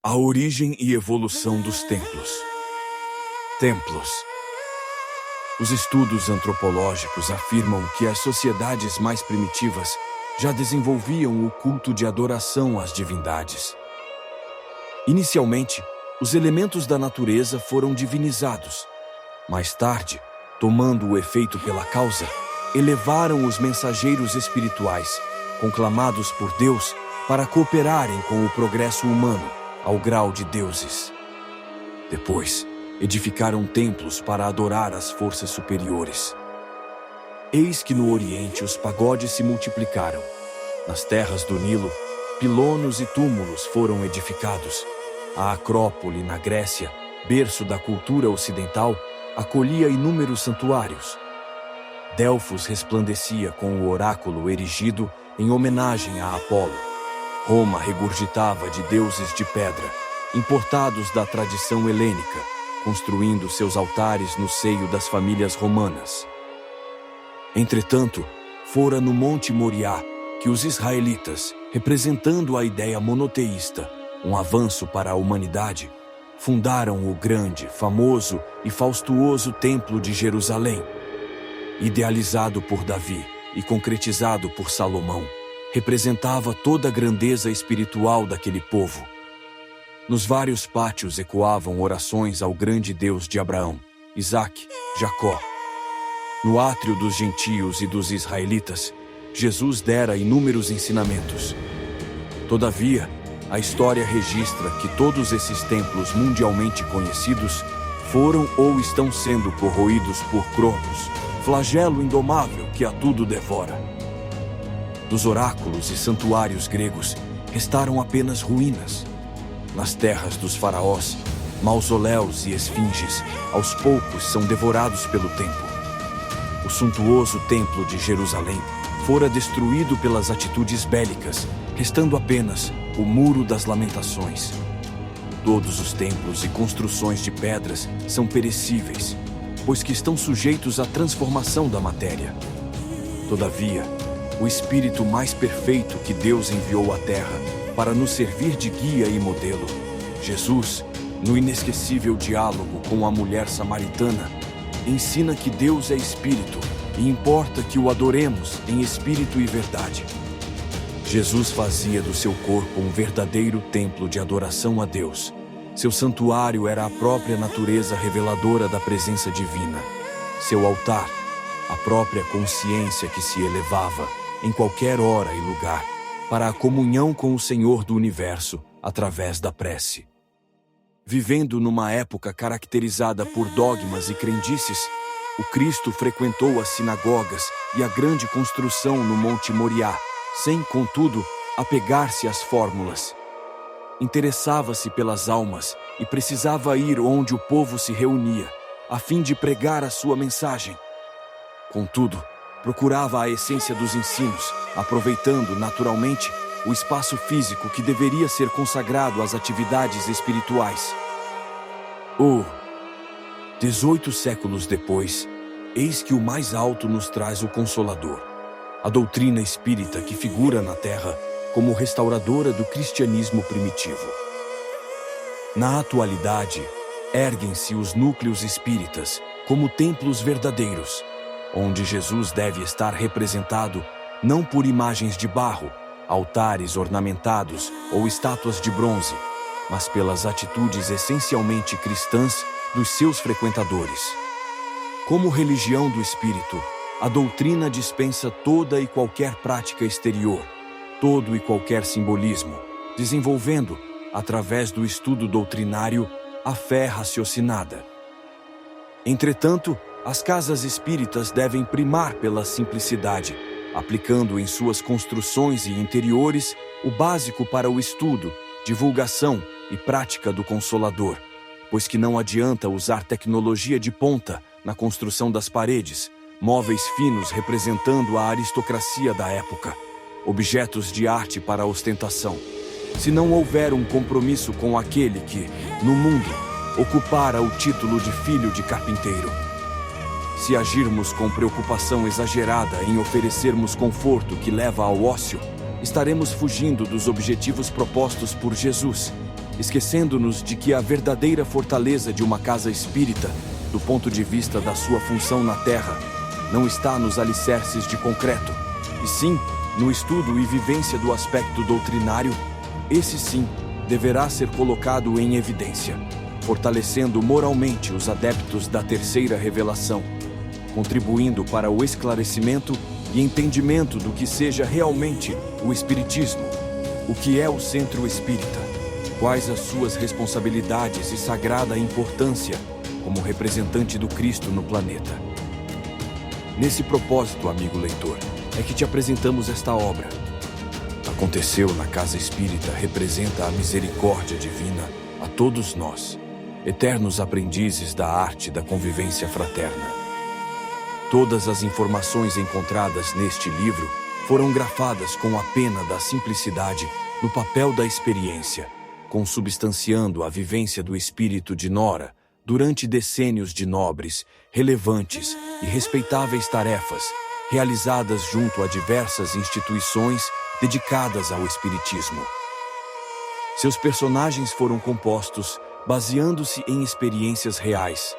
A origem e evolução dos templos. Templos. Os estudos antropológicos afirmam que as sociedades mais primitivas já desenvolviam o culto de adoração às divindades. Inicialmente, os elementos da natureza foram divinizados. Mais tarde, tomando o efeito pela causa, elevaram os mensageiros espirituais, conclamados por Deus, para cooperarem com o progresso humano ao grau de deuses. Depois, edificaram templos para adorar as forças superiores. Eis que no Oriente os pagodes se multiplicaram. Nas terras do Nilo, pilonos e túmulos foram edificados. A Acrópole, na Grécia, berço da cultura ocidental, acolhia inúmeros santuários. Delfos resplandecia com o oráculo erigido em homenagem a Apolo. Roma regurgitava de deuses de pedra, importados da tradição helênica, construindo seus altares no seio das famílias romanas. Entretanto, fora no Monte Moriá que os israelitas, representando a ideia monoteísta, um avanço para a humanidade, fundaram o grande, famoso e faustuoso Templo de Jerusalém. Idealizado por Davi e concretizado por Salomão, representava toda a grandeza espiritual daquele povo. Nos vários pátios ecoavam orações ao grande Deus de Abraão, Isaque, Jacó. No átrio dos gentios e dos israelitas, Jesus dera inúmeros ensinamentos. Todavia, a história registra que todos esses templos mundialmente conhecidos foram ou estão sendo corroídos por Cronos, flagelo indomável que a tudo devora. Dos oráculos e santuários gregos, restaram apenas ruínas. Nas terras dos faraós, mausoléus e esfinges, aos poucos são devorados pelo tempo. O suntuoso templo de Jerusalém fora destruído pelas atitudes bélicas, restando apenas o Muro das Lamentações. Todos os templos e construções de pedras são perecíveis, pois que estão sujeitos à transformação da matéria. Todavia, o Espírito mais perfeito que Deus enviou à Terra para nos servir de guia e modelo, Jesus, no inesquecível diálogo com a mulher samaritana, ensina que Deus é Espírito e importa que o adoremos em espírito e verdade. Jesus fazia do seu corpo um verdadeiro templo de adoração a Deus. Seu santuário era a própria natureza reveladora da presença divina. Seu altar, a própria consciência que se elevava, em qualquer hora e lugar, para a comunhão com o Senhor do Universo, através da prece. Vivendo numa época caracterizada por dogmas e crendices, o Cristo frequentou as sinagogas e a grande construção no Monte Moriá, sem, contudo, apegar-se às fórmulas. Interessava-se pelas almas e precisava ir onde o povo se reunia, a fim de pregar a sua mensagem. Contudo, procurava a essência dos ensinos, aproveitando, naturalmente, o espaço físico que deveria ser consagrado às atividades espirituais. 18 séculos depois, eis que o mais alto nos traz o Consolador, a doutrina espírita que figura na Terra como restauradora do cristianismo primitivo. Na atualidade, erguem-se os núcleos espíritas como templos verdadeiros, onde Jesus deve estar representado não por imagens de barro, altares ornamentados ou estátuas de bronze, mas pelas atitudes essencialmente cristãs dos seus frequentadores. Como religião do Espírito, a doutrina dispensa toda e qualquer prática exterior, todo e qualquer simbolismo, desenvolvendo, através do estudo doutrinário, a fé raciocinada. Entretanto, as casas espíritas devem primar pela simplicidade, aplicando em suas construções e interiores o básico para o estudo, divulgação e prática do Consolador, pois que não adianta usar tecnologia de ponta na construção das paredes, móveis finos representando a aristocracia da época, objetos de arte para ostentação, se não houver um compromisso com aquele que, no mundo, ocupara o título de filho de carpinteiro. Se agirmos com preocupação exagerada em oferecermos conforto que leva ao ócio, estaremos fugindo dos objetivos propostos por Jesus, esquecendo-nos de que a verdadeira fortaleza de uma casa espírita, do ponto de vista da sua função na Terra, não está nos alicerces de concreto, e sim no estudo e vivência do aspecto doutrinário. Esse sim deverá ser colocado em evidência, fortalecendo moralmente os adeptos da terceira revelação, contribuindo para o esclarecimento e entendimento do que seja realmente o Espiritismo, o que é o Centro Espírita, quais as suas responsabilidades e sagrada importância como representante do Cristo no planeta. Nesse propósito, amigo leitor, é que te apresentamos esta obra. Aconteceu na Casa Espírita representa a misericórdia divina a todos nós, eternos aprendizes da arte da convivência fraterna. Todas as informações encontradas neste livro foram grafadas com a pena da simplicidade no papel da experiência, consubstanciando a vivência do espírito de Nora durante decênios de nobres, relevantes e respeitáveis tarefas, realizadas junto a diversas instituições dedicadas ao espiritismo. Seus personagens foram compostos baseando-se em experiências reais.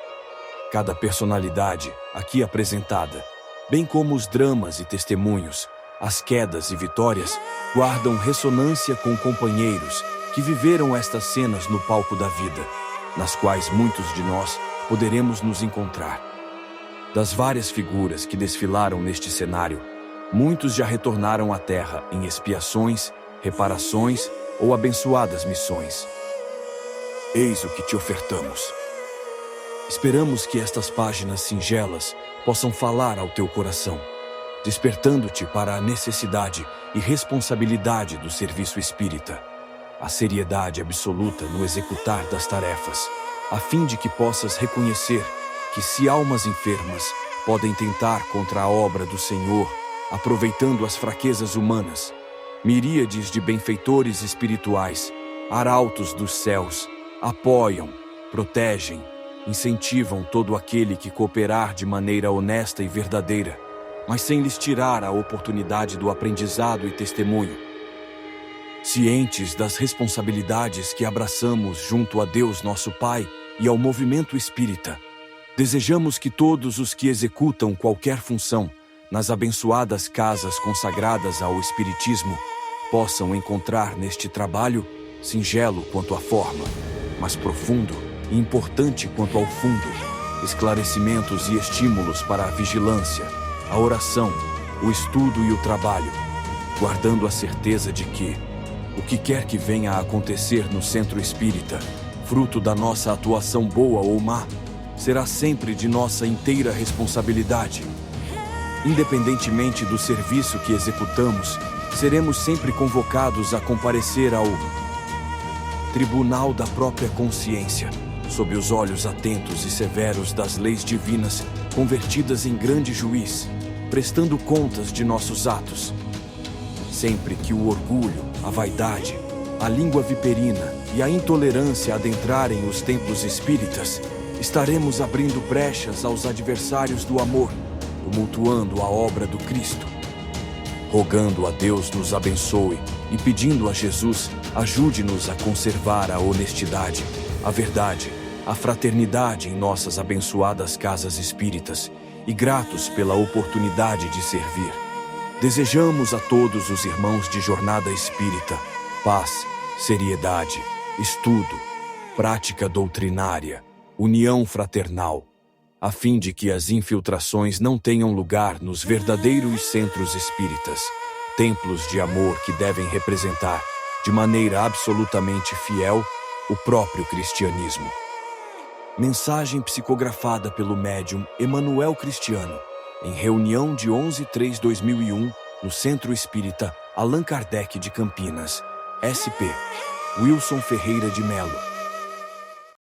Cada personalidade, aqui apresentada, bem como os dramas e testemunhos, as quedas e vitórias, guardam ressonância com companheiros que viveram estas cenas no palco da vida, nas quais muitos de nós poderemos nos encontrar. Das várias figuras que desfilaram neste cenário, muitos já retornaram à Terra em expiações, reparações ou abençoadas missões. Eis o que te ofertamos. Esperamos que estas páginas singelas possam falar ao teu coração, despertando-te para a necessidade e responsabilidade do serviço espírita, a seriedade absoluta no executar das tarefas, a fim de que possas reconhecer que se almas enfermas podem tentar contra a obra do Senhor, aproveitando as fraquezas humanas, miríades de benfeitores espirituais, arautos dos céus, apoiam, protegem, incentivam todo aquele que cooperar de maneira honesta e verdadeira, mas sem lhes tirar a oportunidade do aprendizado e testemunho. Cientes das responsabilidades que abraçamos junto a Deus nosso Pai e ao movimento espírita, desejamos que todos os que executam qualquer função nas abençoadas casas consagradas ao Espiritismo possam encontrar neste trabalho, singelo quanto à forma, mas profundo e importante quanto ao fundo, esclarecimentos e estímulos para a vigilância, a oração, o estudo e o trabalho, guardando a certeza de que o que quer que venha a acontecer no Centro Espírita, fruto da nossa atuação boa ou má, será sempre de nossa inteira responsabilidade. Independentemente do serviço que executamos, seremos sempre convocados a comparecer ao tribunal da própria consciência, sob os olhos atentos e severos das leis divinas, convertidas em grande juiz, prestando contas de nossos atos. Sempre que o orgulho, a vaidade, a língua viperina e a intolerância adentrarem os templos espíritas, estaremos abrindo brechas aos adversários do amor, tumultuando a obra do Cristo. Rogando a Deus nos abençoe e pedindo a Jesus ajude-nos a conservar a honestidade, a verdade, a fraternidade em nossas abençoadas casas espíritas e gratos pela oportunidade de servir. Desejamos a todos os irmãos de Jornada Espírita paz, seriedade, estudo, prática doutrinária, união fraternal, a fim de que as infiltrações não tenham lugar nos verdadeiros centros espíritas, templos de amor que devem representar, de maneira absolutamente fiel, o próprio cristianismo. Mensagem psicografada pelo médium Emanuel Cristiano, em reunião de 11/3/2001, no Centro Espírita Allan Kardec de Campinas, SP, Wilson Ferreira de Melo.